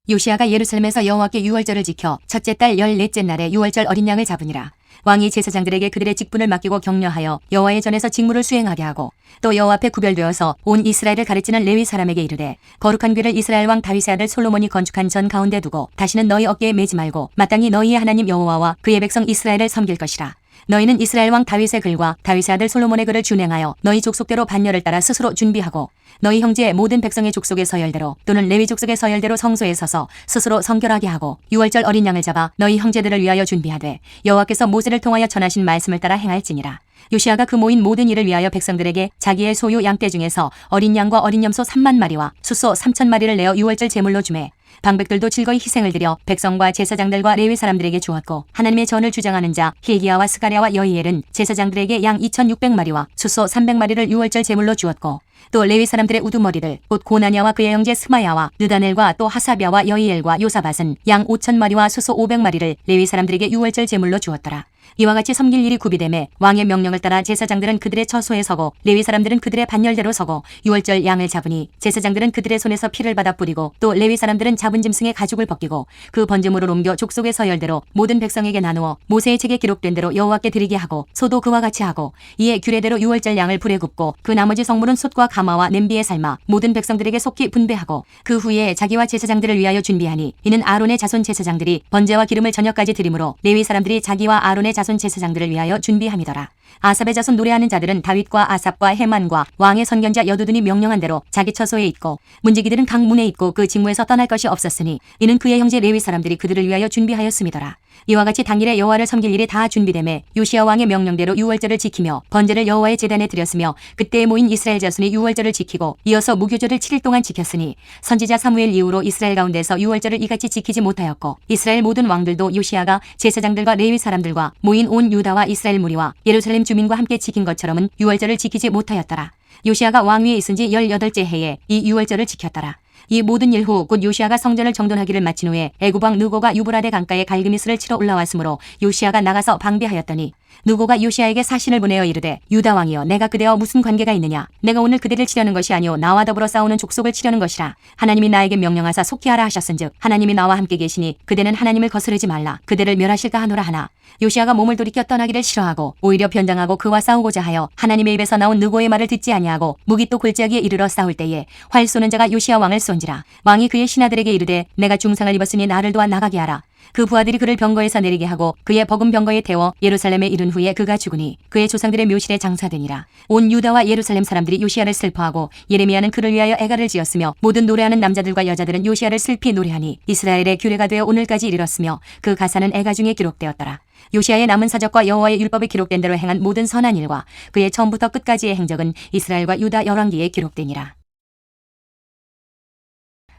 요시야가 예루살렘에서 여호와께 유월절을 지켜 첫째 달 14째 날에 유월절 어린 양을 잡으니라. 왕이 제사장들에게 그들의 직분을 맡기고 격려하여 여호와의 전에서 직무를 수행하게 하고 또 여호와 앞에 구별되어서 온 이스라엘을 가르치는 레위 사람에게 이르되 거룩한 궤를 이스라엘 왕 다윗의 아들 솔로몬이 건축한 전 가운데 두고 다시는 너희 어깨에 매지 말고 마땅히 너희의 하나님 여호와와 그의 백성 이스라엘을 섬길 것이라. 너희는 이스라엘 왕 다윗의 글과 다윗의 아들 솔로몬의 글을 준행하여 너희 족속대로 반열을 따라 스스로 준비하고 너희 형제의 모든 백성의 족속의 서열대로 또는 레위 족속의 서열대로 성소에 서서 스스로 성결하게 하고 유월절 어린 양을 잡아 너희 형제들을 위하여 준비하되 여호와께서 모세를 통하여 전하신 말씀을 따라 행할지니라. 요시야가 그 모인 모든 일을 위하여 백성들에게 자기의 소유 양떼 중에서 어린 양과 어린 염소 3만 마리와 숫소 3천 마리를 내어 유월절 제물로 주매 방백들도 즐거이 희생을 드려 백성과 제사장들과 레위 사람들에게 주었고 하나님의 전을 주장하는 자 hil기야와 스가랴와 여이엘은 제사장들에게 양 2,600마리와 숫소 300마리를 유월절 제물로 주었고 또 레위 사람들의 우두머리들 곧 고나냐와 그의 형제 스마야와 느다넬과 또 하사랴와 여이엘과 요사밧은 양 5,000마리와 숫소 500마리를 레위 사람들에게 유월절 제물로 주었더라. 이와 같이 섬길 일이 구비되매 왕의 명령을 따라 제사장들은 그들의 처소에 서고 레위 사람들은 그들의 반열대로 서고 유월절 양을 잡으니 제사장들은 그들의 손에서 피를 받아 뿌리고 또 레위 사람들은 잡은 짐승의 가죽을 벗기고 그 번제물을 옮겨 족속의 서열대로 모든 백성에게 나누어 모세의 책에 기록된 대로 여호와께 드리게 하고 소도 그와 같이 하고 이에 규례대로 유월절 양을 불에 굽고 그 나머지 성물은 솥과 가마와 냄비에 삶아 모든 백성들에게 속히 분배하고 그 후에 자기와 제사장들을 위하여 준비하니 이는 아론의 자손 제사장들이 번제와 기름을 저녁까지 드리므로 레위 사람들이 자기와 아론의 자손 제사장들을 위하여 준비함이더라. 아삽의 자손 노래하는 자들은 다윗과 아삽과 헤만과 왕의 선견자 여두둔이 명령한 대로 자기 처소에 있고 문지기들은 각 문에 있고 그 직무에서 떠날 것이 없었으니 이는 그의 형제 레위 사람들이 그들을 위하여 준비하였음이더라. 이와 같이 당일에 여호와를 섬길 일이 다 준비되매 요시야 왕의 명령대로 유월절을 지키며 번제를 여호와의 제단에 드렸으며 그때에 모인 이스라엘 자손이 유월절을 지키고 이어서 무교절을 7일 동안 지켰으니 선지자 사무엘 이후로 이스라엘 가운데서 유월절을 이같이 지키지 못하였고 이스라엘 모든 왕들도 요시야가 제사장들과 레위 사람들과 모인 온 유다와 이스라엘 무리와 예루살렘 주민과 함께 지킨 것처럼은 유월절을 지키지 못하였더라. 요시야가 왕위에 있은 지 18째 해에 이 유월절을 지켰더라. 이 모든 일 후 곧 요시야가 성전을 정돈하기를 마친 후에 애굽 왕 느고가 유브라데 강가에 갈그미스를 치러 올라왔으므로 요시야가 나가서 방비하였더니 느고가 요시야에게 사신을 보내어 이르되 유다 왕이여 내가 그대와 무슨 관계가 있느냐. 내가 오늘 그대를 치려는 것이 아니오 나와 더불어 싸우는 족속을 치려는 것이라. 하나님이 나에게 명령하사 속히 하라 하셨은즉 하나님이 나와 함께 계시니 그대는 하나님을 거스르지 말라. 그대를 멸하실까 하노라 하나 요시야가 몸을 돌이켜 떠나기를 싫어하고 오히려 변장하고 그와 싸우고자 하여 하나님의 입에서 나온 느고의 말을 듣지 아니하고 무기 또 골짜기에 이르러 싸울 때에 활 쏘는 자가 요시야 왕을 쏜지라. 왕이 그의 신하들에게 이르되 내가 중상을 입었으니 나를 도와 나가게 하라. 그 부하들이 그를 병거에서 내리게 하고 그의 버금 병거에 태워 예루살렘에 이른 후에 그가 죽으니 그의 조상들의 묘실에 장사되니라. 온 유다와 예루살렘 사람들이 요시야를 슬퍼하고 예레미야는 그를 위하여 애가를 지었으며 모든 노래하는 남자들과 여자들은 요시야를 슬피 노래하니 이스라엘의 규례가 되어 오늘까지 이르렀으며 그 가사는 애가 중에 기록되었더라. 요시야의 남은 사적과 여호와의 율법에 기록된 대로 행한 모든 선한 일과 그의 처음부터 끝까지의 행적은 이스라엘과 유다 열왕기에 기록되니라.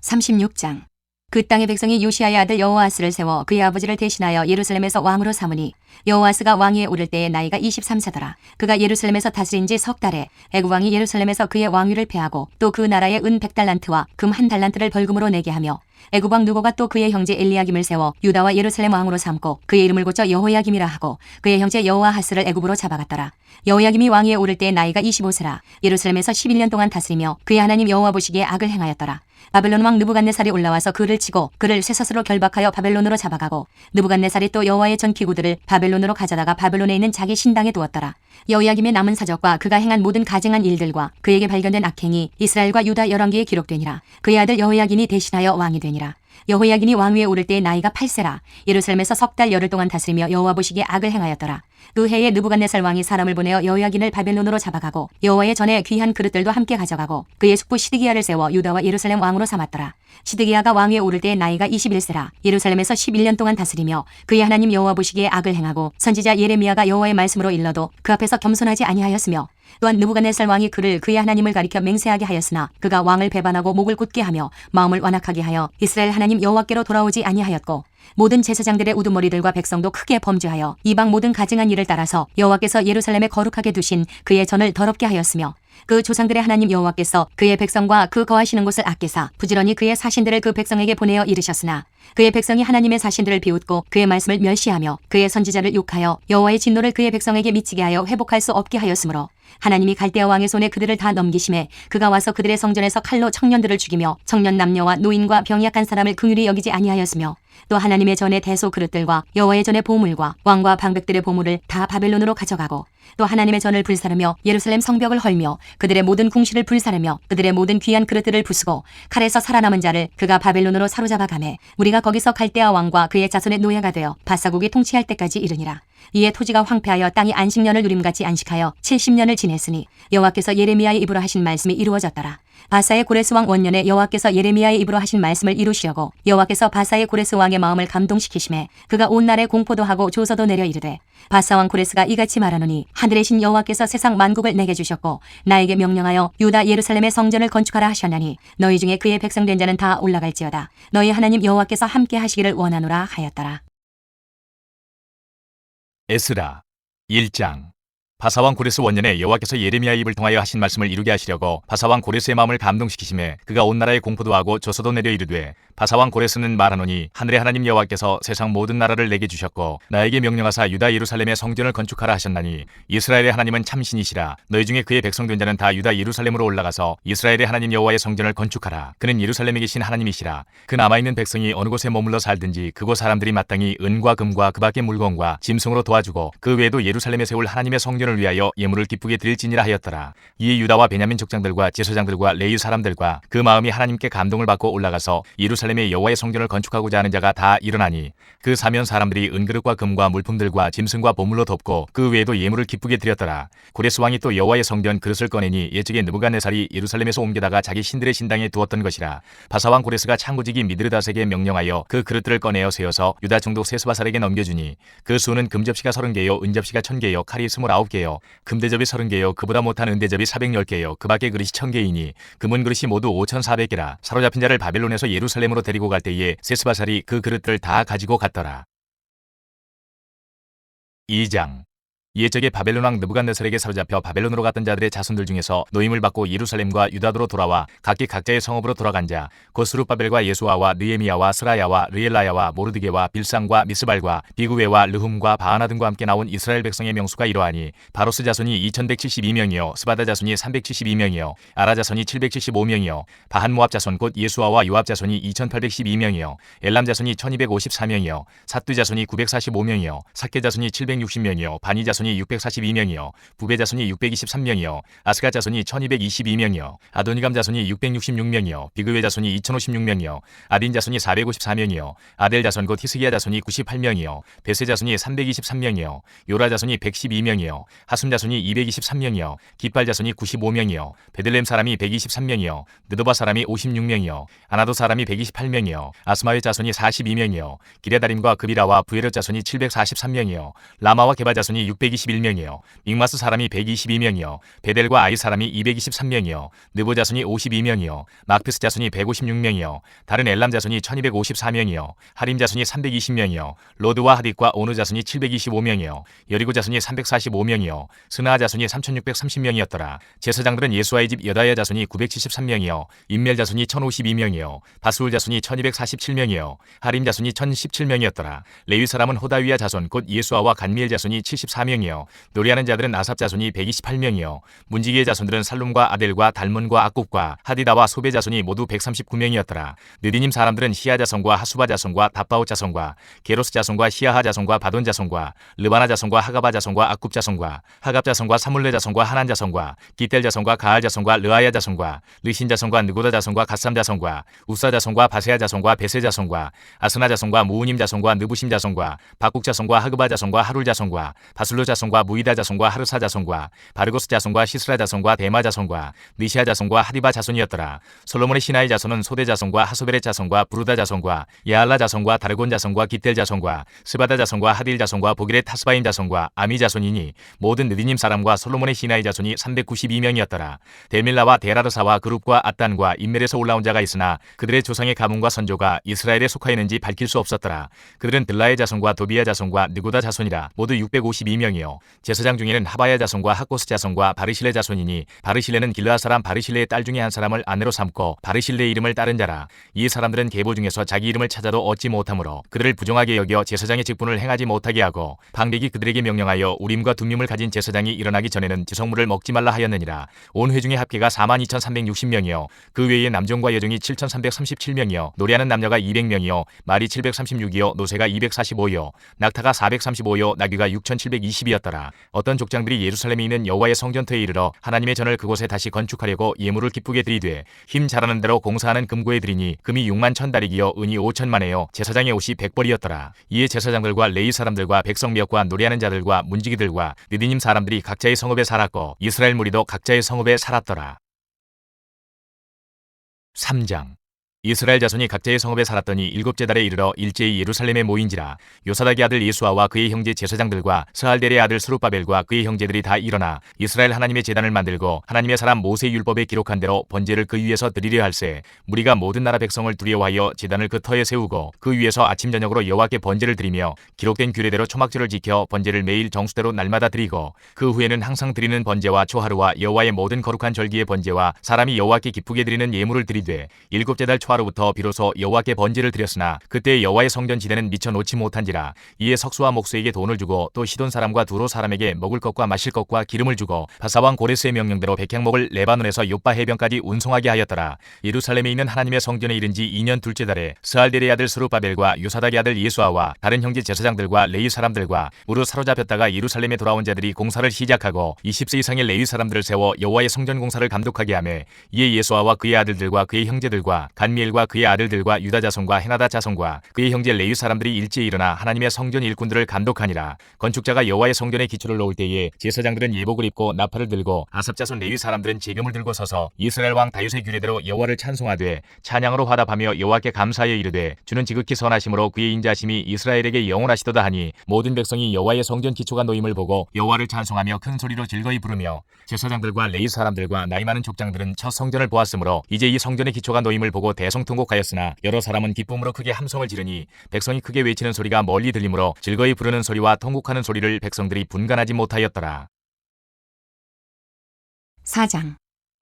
36장 그 땅의 백성이 요시야의 아들 여호아스를 세워 그의 아버지를 대신하여 예루살렘에서 왕으로 삼으니 여호아스가 왕위에 오를 때의 나이가 23세더라. 그가 예루살렘에서 다스린 지 석 달에 애굽 왕이 예루살렘에서 그의 왕위를 폐하고 또 그 나라에 은 100달란트와 금 1달란트를 벌금으로 내게 하며 애굽 왕 누고가 또 그의 형제 엘리야김을 세워 유다와 예루살렘 왕으로 삼고 그의 이름을 고쳐 여호야김이라 하고 그의 형제 여호아하스를 애굽으로 잡아갔더라. 여호야김이 왕위에 오를 때 나이가 25세라. 예루살렘에서 11년 동안 다스리며 그의 하나님 여호와 보시기에 악을 행하였더라. 바벨론 왕 느부갓네살이 올라와서 그를 치고 그를 쇠사슬로 결박하여 바벨론으로 잡아가고 느부갓네살이 또 여호와의 전 기구들을 바벨론으로 가져다가 바벨론에 있는 자기 신당에 두었더라. 여호야김의 남은 사적과 그가 행한 모든 가증한 일들과 그에게 발견된 악행이 이스라엘과 유다 열왕기에 기록되니라. 그의 아들 여호야긴이 대신하여 왕이 되니라. 여호야긴이 왕위에 오를 때 나이가 8세라. 예루살렘에서 석 달 열흘 동안 다스리며 여호와 보시기에 악을 행하였더라. 그 해에 느부갓네살 왕이 사람을 보내어 여호야긴을 바벨론으로 잡아가고 여호와의 전에 귀한 그릇들도 함께 가져가고 그의 숙부 시드기야를 세워 유다와 예루살렘 왕으로 삼았더라. 시드기야가 왕위에 오를 때 나이가 21세라. 예루살렘에서 11년 동안 다스리며 그의 하나님 여호와 보시기에 악을 행하고 선지자 예레미야가 여호와의 말씀으로 일러도 그 앞에서 겸손하지 아니하였으며 또한 느부갓네살 왕이 그를 그의 하나님을 가리켜 맹세하게 하였으나 그가 왕을 배반하고 목을 굳게 하며 마음을 완악하게 하여 이스라엘 하나님 여호와께로 돌아오지 아니하였고 모든 제사장들의 우두머리들과 백성도 크게 범죄하여 이방 모든 가증한 일을 따라서 여호와께서 예루살렘에 거룩하게 두신 그의 전을 더럽게 하였으며 그 조상들의 하나님 여호와께서 그의 백성과 그 거하시는 곳을 아끼사 부지런히 그의 사신들을 그 백성에게 보내어 이르셨으나 그의 백성이 하나님의 사신들을 비웃고 그의 말씀을 멸시하며 그의 선지자를 욕하여 여호와의 진노를 그의 백성에게 미치게 하여 회복할 수 없게 하였으므로 하나님이 갈대아 왕의 손에 그들을 다 넘기심에 그가 와서 그들의 성전에서 칼로 청년들을 죽이며 청년 남녀와 노인과 병이 약한 사람을 긍휼히 여기지 아니하였으며 또 하나님의 전의 대소 그릇들과 여호와의 전의 보물과 왕과 방백들의 보물을 다 바벨론으로 가져가고 또 하나님의 전을 불사르며 예루살렘 성벽을 헐며 그들의 모든 궁시를 불사르며 그들의 모든 귀한 그릇들을 부수고 칼에서 살아남은 자를 그가 바벨론으로 사로잡아 가매 우리가 거기서 갈대아 왕과 그의 자손의 노예가 되어 바사국이 통치할 때까지 이르니라. 이에 토지가 황폐하여 땅이 안식년을 누림같이 안식하여 70년을 지냈으니 여호와께서 예레미야의 입으로 하신 말씀이 이루어졌더라. 바사의 고레스 왕 원년에 여호와께서 예레미야의 입으로 하신 말씀을 이루시려고 여호와께서 바사의 고레스 왕의 마음을 감동시키심에 그가 온 날에 공포도 하고 조서도 내려 이르되 바사 왕 고레스가 이같이 말하노니 하늘의 신 여호와께서 세상 만국을 내게 주셨고 나에게 명령하여 유다 예루살렘의 성전을 건축하라 하셨나니 너희 중에 그의 백성 된 자는 다 올라갈지어다. 너희 하나님 여호와께서 함께 하시기를 원하노라 하였더라. 에스라 1장. 바사왕 고레스 원년에 여호와께서 예레미야의 입을 통하여 하신 말씀을 이루게 하시려고 바사왕 고레스의 마음을 감동시키심에 그가 온 나라에 공포도 하고 조서도 내려 이르되 바사왕 고레스는 말하노니 하늘의 하나님 여호와께서 세상 모든 나라를 내게 주셨고 나에게 명령하사 유다 예루살렘의 성전을 건축하라 하셨나니 이스라엘의 하나님은 참신이시라. 너희 중에 그의 백성 된 자는 다 유다 예루살렘으로 올라가서 이스라엘의 하나님 여호와의 성전을 건축하라. 그는 예루살렘에 계신 하나님이시라. 그 남아있는 백성이 어느 곳에 머물러 살든지 그곳 사람들이 마땅히 은과 금과 그 밖의 물건과 짐승으로 도와주고 그 외에도 예루살렘에 세울 하나님의 성전을 위하여 예물을 기쁘게 드릴지니라 하였더라. 이에 유다와 베냐민 족장들과 제사장들과 레위 사람들과 그 마음이 하나님께 감동을 받고 올라가서 예루살렘의 여호와의 성전을 건축하고자 하는 자가 다 일어나니 그 사면 사람들이 은그릇과 금과 물품들과 짐승과 보물로 덮고 그 외에도 예물을 기쁘게 드렸더라. 고레스 왕이 또 여호와의 성전 그릇을 꺼내니 옛적에 느부갓네살이 예루살렘에서 옮겨다가 자기 신들의 신당에 두었던 것이라. 바사왕 고레스가 창고지기 미드르닷에게 명령하여 그 그릇들을 꺼내어 세워서 유다 총독 세스바살에게 넘겨주니 그 수는 금접시가 30개요 은접시가 1000개요 칼이 29개요 금대접이 30개요 그보다 못한 은대접이 410개요 그 밖의 그릇이 1000개이니 금은 그릇이 모두 5400개라. 사로잡힌 자를 바벨론에서 예루살렘으로 데리고 갈 때에 세스바살이 그 그릇들을 다 가지고 갔더라. 2장. 옛적에 바벨론 왕 느부갓네살에게 사로잡혀 바벨론으로 갔던 자들의 자손들 중에서 노임을 받고 예루살렘과 유다도로 돌아와 각기 각자의 성읍으로 돌아간 자 곧 스룹바벨과 예수아와 느헤미야와 스라야와 르엘라야와 모르드게와 빌상과 미스발과 비구웨와 르훔과 바하나 등과 함께 나온 이스라엘 백성의 명수가 이러하니 바로스 자손이 2172명이요 스바다 자손이 372명이요 아라 자손이 775명이요 바한 모압 자손 곧 예수아와 요압 자손이 2812명이요 엘람 자손이 1254명이요 삿두 자손이 945명이요 사케 자손이 760명이요 바니 자손이 642명이요 부베 자손이 623명이요 아스가 자손이 1222명이요 아도니감 자손이 666명이요 비그웨 자손이 2056명이요 아딘 자손이 454명이요 아델 자손 곧 히스기야 자손이 98명이요 베세 자손이 323명이요 요라 자손이 112명이요 하숨 자손이 223명이요 기팔 자손이 95명이요 베들렘 사람이 123명이요 느도바 사람이 56명이요 아나도 사람이 128명이요 아스마의 자손이 42명이요 기레다림과 그비라와 부에롯 자손이 743명이요 라마와 게바 자손이 620 221명이요 믹마스 사람이 122명이요 베델과 아이 사람이 223명이요 느보 자손이 52명이요 막피스 자손이 156명이요 다른 엘람 자손이 1254명이요 하림 자손이 320명이요 로드와 하딧과 오느 자손이 725명이요 여리고 자손이 345명이요 스나아 자손이 3630명이었더라. 제사장들은 예수아의 집 여다야 자손이 973명이요 임멜 자손이 1052명이요 바스울 자손이 1247명이요 하림 자손이 1017명이었더라. 레위 사람은 호다위야 자손 곧 예수아와 간미엘 자손이 74명이요 노래하는 자들은 아삽 자손이 128명이요 문지기의 자손들은 살룸과 아델과 달몬과 악굽과 하디다와 소베 자손이 모두 139명이었더라. 느디님 사람들은 시아 자손과 하수바 자손과 답바옷 자손과 게로스 자손과 시아하 자손과 바돈 자손과 르바나 자손과 하가바 자손과 악굽 자손과 하갑 자손과 사물레 자손과 하난 자손과 기텔 자손과 가알 자손과 르아야 자손과 르신 자손과 느고다 자손과 갓삼 자손과 우사 자손과 바세아 자손과 베세 자손과 아스나 자손과 무우님 자손과 느부심 자손과 박국 자손과 하그바 자손과 하룰 자손과 바술로 자손과 무이다 자손과 하르사 자손과 바르고스 자손과 시스라 자손과 데마 자손과 니시아 자손과 하디바 자손이었더라. 솔로몬의 시나이 자손은 소대 자손과 하소베렛 자손과 부르다 자손과 야알라 자손과 다르곤 자손과 기텔 자손과 스바다 자손과 하딜 자손과 보기레 타스바임 자손과 아미 자손이니 모든 느디님 사람과 솔로몬의 시나이 자손이 392명이었더라. 데밀라와 데라르사와 그룹과 앗단과 인멜에서 올라온 자가 있으나 그들의 조상의 가문과 선조가 이스라엘에 속하였는지 밝힐 수 없었더라. 그들은 들라의 자손과 도비야 자손과 느고다 자손이라 모두 652명이요 제사장 중에는 하바야 자손과 하코스 자손과 바르실레 자손이니 바르실레는 길르앗 사람 바르실레의 딸 중에 한 사람을 아내로 삼고 바르실레의 이름을 따른 자라. 이 사람들은 계보 중에서 자기 이름을 찾아도 얻지 못하므로 그들을 부정하게 여겨 제사장의 직분을 행하지 못하게 하고 방백이 그들에게 명령하여 우림과 둠밈을 가진 제사장이 일어나기 전에는 지성물을 먹지 말라 하였느니라. 온 회중의 합계가 42,360명이요 그 외에 남종과 여종이 7,337명이요 노래하는 남녀가 200명이요 말이 736이요 노새가 245요 낙타가 435요 나귀가 6,720이었더라. 어떤 족장들이 예루살렘에 있는 여호와의 성전터에 이르러 하나님의 전을 그곳에 다시 건축하려고 예물을 기쁘게 드리되 힘 잘하는 대로 공사하는 금고에 드리니 금이 6만 1,000다리기요 은이 5천만에요 제사장의 옷이 100벌이었더라. 이에 제사장들과 레위 사람들과 백성 미역과 노래하는 자들과 문지기들과 느디님 사람들이 각자의 성읍에 살았고 이스라엘 무리도 각자의 성읍에 살았더라. 3장 이스라엘 자손이 각자의 성읍에 살았더니 일곱째 달에 이르러 일제히 예루살렘에 모인지라. 요사닥의 아들 예수아와 그의 형제 제사장들과 스알델의 아들 스룹바벨과 그의 형제들이 다 일어나 이스라엘 하나님의 제단을 만들고 하나님의 사람 모세 율법에 기록한 대로 번제를 그 위에서 드리려 할세. 무리가 모든 나라 백성을 두려워하여 제단을 그 터에 세우고 그 위에서 아침 저녁으로 여호와께 번제를 드리며 기록된 규례대로 초막절을 지켜 번제를 매일 정수대로 날마다 드리고 그 후에는 항상 드리는 번제와 초하루와 여호와의 모든 거룩한 절기의 번제와 사람이 여호와께 기쁘게 드리는 예물을 드리되 일곱째 달 초하루부터 비로소 여호와께 번제를 드렸으나 그때 여호와의 성전 지대는 미쳐 놓지 못한지라. 이에 석수와 목수에게 돈을 주고 또 시돈 사람과 두로 사람에게 먹을 것과 마실 것과 기름을 주고 바사왕 고레스의 명령대로 백향목을 레바논에서 요빠 해변까지 운송하게 하였더라. 예루살렘에 있는 하나님의 성전에 이른 지 2년 둘째 달에 스알델의 아들 스룹바벨과 요사닥의 아들 예수아와 다른 형제 제사장들과 레위 사람들과 무릇 사로잡혔다가 예루살렘에 돌아온 자들이 공사를 시작하고 20세 이상의 레위 사람들을 세워 여호와의 성전 공사를 감독하게 하매 이에 예수아와 그의 아들들과 그의 형제들과 간미엘과 그의 아들들과 유다 자손과 헤나다 자손과 그의 형제 레위 사람들이 일제히 일어나 하나님의 성전 일꾼들을 감독하니라. 건축자가 여호와의 성전에 기초를 놓을 때에 제사장들은 예복을 입고 나팔을 들고 아삽 자손 레위 사람들은 제금을 들고 서서 이스라엘 왕 다윗의 규례대로 여호와를 찬송하되 찬양으로 화답하며 여호와께 감사하여 이르되 주는 지극히 선하심으로 그의 인자심이 이스라엘에게 영원하시도다 하니 모든 백성이 여호와의 성전 기초가 놓임을 보고 여호와를 찬송하며 큰 소리로 즐거이 부르며 제사장들과 레위 사람들과 나이 많은 족장들은 첫 성전을 보았으므로 이제 이 성전의 기초가 놓임을 보고 대성통곡하였으나 여러 사람은 기쁨으로 크게 함성을 지르니 백성이 크게 외치는 소리가 멀리 들리므로 즐거이 부르는 소리와 통곡하는 소리를 백성들이 분간하지 못하였더라. 4장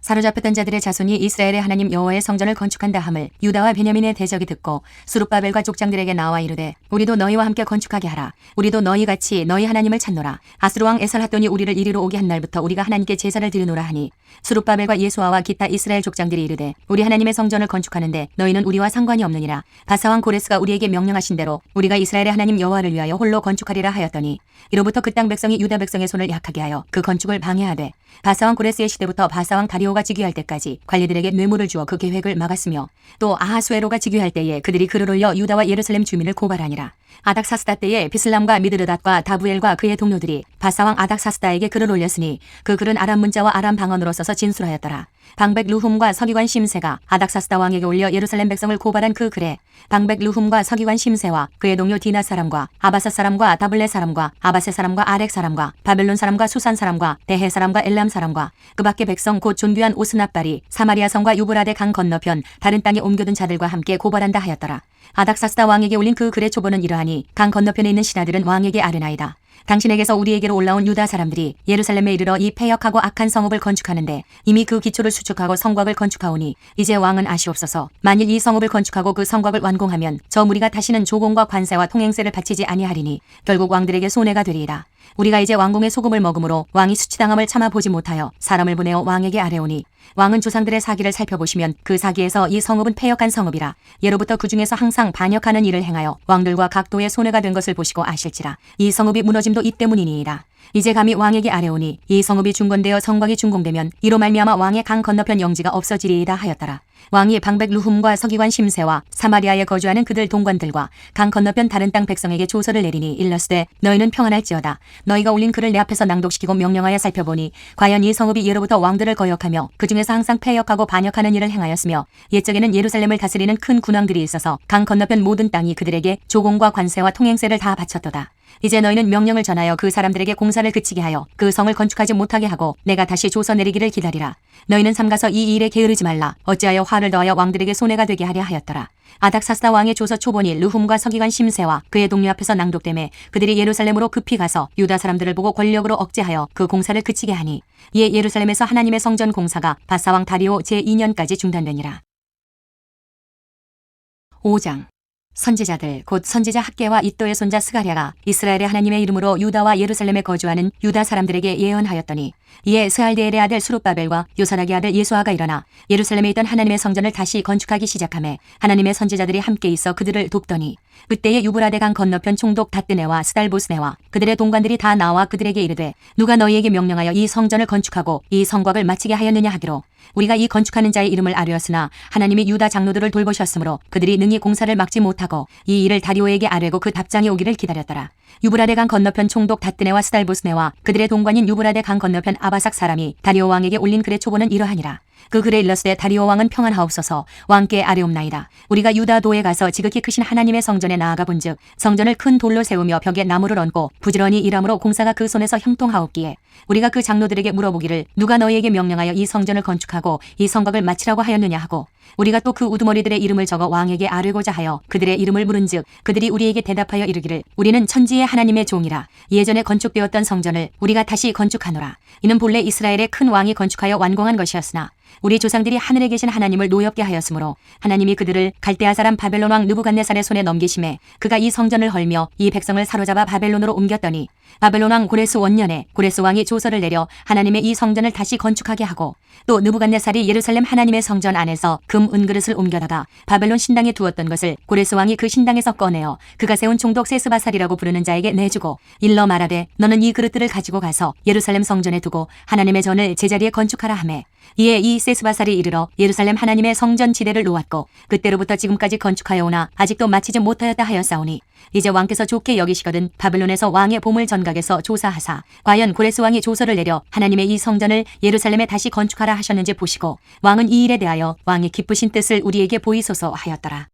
사로잡혔던 자들의 자손이 이스라엘의 하나님 여호와의 성전을 건축한다 함을 유다와 베냐민의 대적이 듣고 스룹바벨과 족장들에게 나와 이르되 우리도 너희와 함께 건축하게 하라. 우리도 너희같이 너희 하나님을 찾노라. 아스루 왕 에살핫돈이 우리를 이리로 오게 한 날부터 우리가 하나님께 제사를 드리노라 하니 스룹바벨과 예수아와 기타 이스라엘 족장들이 이르되 우리 하나님의 성전을 건축하는데 너희는 우리와 상관이 없느니라. 바사왕 고레스가 우리에게 명령하신 대로 우리가 이스라엘의 하나님 여호와를 위하여 홀로 건축하리라 하였더니 이로부터 그 땅 백성이 유다 백성의 손을 약하게 하여 그 건축을 방해하되 바사왕 고레스의 시대부터 바사왕 다리오가 즉위할 때까지 관리들에게 뇌물을 주어 그 계획을 막았으며 또 아하수에로가 즉위할 때에 그들이 글을 올려 유다와 예루살렘 주민을 고발하니라. 아닥사스다 때에 비슬람과 미드르닷과 다부엘과 그의 동료들이 바사왕 아닥사스다에게 글을 올렸으니 그 글은 아람 문자와 아람 방언으로 써서 진술하였더라. 방백 루훔과 서기관 심세가 아닥사스다 왕에게 올려 예루살렘 백성을 고발한 그 글에 방백 루훔과 서기관 심세와 그의 동료 디나 사람과 아바사 사람과 다블레 사람과 아바세 사람과 아렉 사람과 바벨론 사람과 수산 사람과 대해 사람과 엘람 사람과 그 밖의 백성 곧 존귀한 오스납발이 사마리아 성과 유브라데 강 건너편 다른 땅에 옮겨둔 자들과 함께 고발한다 하였더라. 아닥사스다 왕에게 올린 그 글의 초본은 이러하니 강 건너편에 있는 신하들은 왕에게 아뢰나이다. 당신에게서 우리에게로 올라온 유다 사람들이 예루살렘에 이르러 이 패역하고 악한 성읍을 건축하는데 이미 그 기초를 수축하고 성곽을 건축하오니 이제 왕은 아시옵소서. 만일 이 성읍을 건축하고 그 성곽을 완공하면 저 무리가 다시는 조공과 관세와 통행세를 바치지 아니하리니 결국 왕들에게 손해가 되리이다. 우리가 이제 왕궁의 소금을 먹음으로 왕이 수치당함을 참아보지 못하여 사람을 보내어 왕에게 아뢰오니 왕은 조상들의 사기를 살펴보시면 그 사기에서 이 성읍은 패역한 성읍이라 예로부터 그 중에서 항상 반역하는 일을 행하여 왕들과 각도의 손해가 된 것을 보시고 아실지라 이 성읍이 무너짐도 이 때문이니이다. 이제 감히 왕에게 아뢰오니 이 성읍이 중건되어 성곽이 준공되면 이로 말미암아 왕의 강 건너편 영지가 없어지리이다 하였더라. 왕이 방백 루훔과 서기관 심세와 사마리아에 거주하는 그들 동관들과 강 건너편 다른 땅 백성에게 조서를 내리니 일러스되 너희는 평안할지어다. 너희가 올린 글을 내 앞에서 낭독시키고 명령하여 살펴보니 과연 이 성읍이 예로부터 왕들을 거역하며 그 중에서 항상 패역하고 반역하는 일을 행하였으며 옛적에는 예루살렘을 다스리는 큰 군왕들이 있어서 강 건너편 모든 땅이 그들에게 조공과 관세와 통행세를 다 바쳤도다. 이제 너희는 명령을 전하여 그 사람들에게 공사를 그치게 하여 그 성을 건축하지 못하게 하고 내가 다시 조서 내리기를 기다리라. 너희는 삼가서 이 일에 게으르지 말라. 어찌하여 화를 더하여 왕들에게 손해가 되게 하려 하였더라. 아닥사스다 왕의 조서 초본이 루훔과 서기관 심세와 그의 동료 앞에서 낭독되매 그들이 예루살렘으로 급히 가서 유다 사람들을 보고 권력으로 억제하여 그 공사를 그치게 하니 이에 예루살렘에서 하나님의 성전 공사가 바사왕 다리오 제2년까지 중단되니라. 5장 선지자들 곧 선지자 학개와 이또의 손자 스가랴가 이스라엘의 하나님의 이름으로 유다와 예루살렘에 거주하는 유다 사람들에게 예언하였더니 이에 스알디엘의 아들 수룹바벨과 요사닥의 아들 예수아가 일어나 예루살렘에 있던 하나님의 성전을 다시 건축하기 시작하며 하나님의 선지자들이 함께 있어 그들을 돕더니 그때에 유브라데 강 건너편 총독 다뜨네와 스달보스네와 그들의 동관들이 다 나와 그들에게 이르되 누가 너희에게 명령하여 이 성전을 건축하고 이 성곽을 마치게 하였느냐 하기로 우리가 이 건축하는 자의 이름을 아뢰었으나 하나님이 유다 장로들을 돌보셨으므로 그들이 능히 공사를 막지 못하고 이 일을 다리오에게 아뢰고 그 답장이 오기를 기다렸더라. 유브라데 강 건너편 총독 다뜨네와 스달보스네와 그들의 동관인 유브라데 강 건너편 아바삭 사람이 다리오 왕에게 올린 글의 초본은 이러하니라. 그 글에 일렀으되 다리오 왕은 평안하옵소서. 왕께 아뢰옵나이다. 우리가 유다도에 가서 지극히 크신 하나님의 성전에 나아가 본즉 성전을 큰 돌로 세우며 벽에 나무를 얹고 부지런히 일함으로 공사가 그 손에서 형통하옵기에 우리가 그 장로들에게 물어보기를 누가 너희에게 명령하여 이 성전을 건축하고 이 성곽을 마치라고 하였느냐 하고 우리가 또 그 우두머리들의 이름을 적어 왕에게 아뢰고자 하여 그들의 이름을 물은즉 그들이 우리에게 대답하여 이르기를 우리는 천지의 하나님의 종이라. 예전에 건축되었던 성전을 우리가 다시 건축하노라. 이는 본래 이스라엘의 큰 왕이 건축하여 완공한 것이었으나 우리 조상들이 하늘에 계신 하나님을 노엽게 하였으므로 하나님이 그들을 갈대아 사람 바벨론 왕 느부갓네살의 손에 넘기심에 그가 이 성전을 헐며 이 백성을 사로잡아 바벨론으로 옮겼더니 바벨론 왕 고레스 원년에 고레스 왕이 조서를 내려 하나님의 이 성전을 다시 건축하게 하고 또 느부갓네살이 예루살렘 하나님의 성전 안에서 금 은그릇을 옮겨다가 바벨론 신당에 두었던 것을 고레스 왕이 그 신당에서 꺼내어 그가 세운 총독 세스바살이라고 부르는 자에게 내주고 일러 말하되 너는 이 그릇들을 가지고 가서 예루살렘 성전에 두고 하나님의 전을 제자리에 건축하라 하매 이에 이 세스바살이 이르러 예루살렘 하나님의 성전 지대를 놓았고 그때로부터 지금까지 건축하여 오나 아직도 마치지 못하였다 하였사오니 이제 왕께서 좋게 여기시거든 바벨론에서 왕의 보물 전각에서 조사하사 과연 고레스 왕이 조서를 내려 하나님의 이 성전을 예루살렘에 다시 건축하라 하셨는지 보시고 왕은 이 일에 대하여 왕의 기쁘신 뜻을 우리에게 보이소서 하였더라.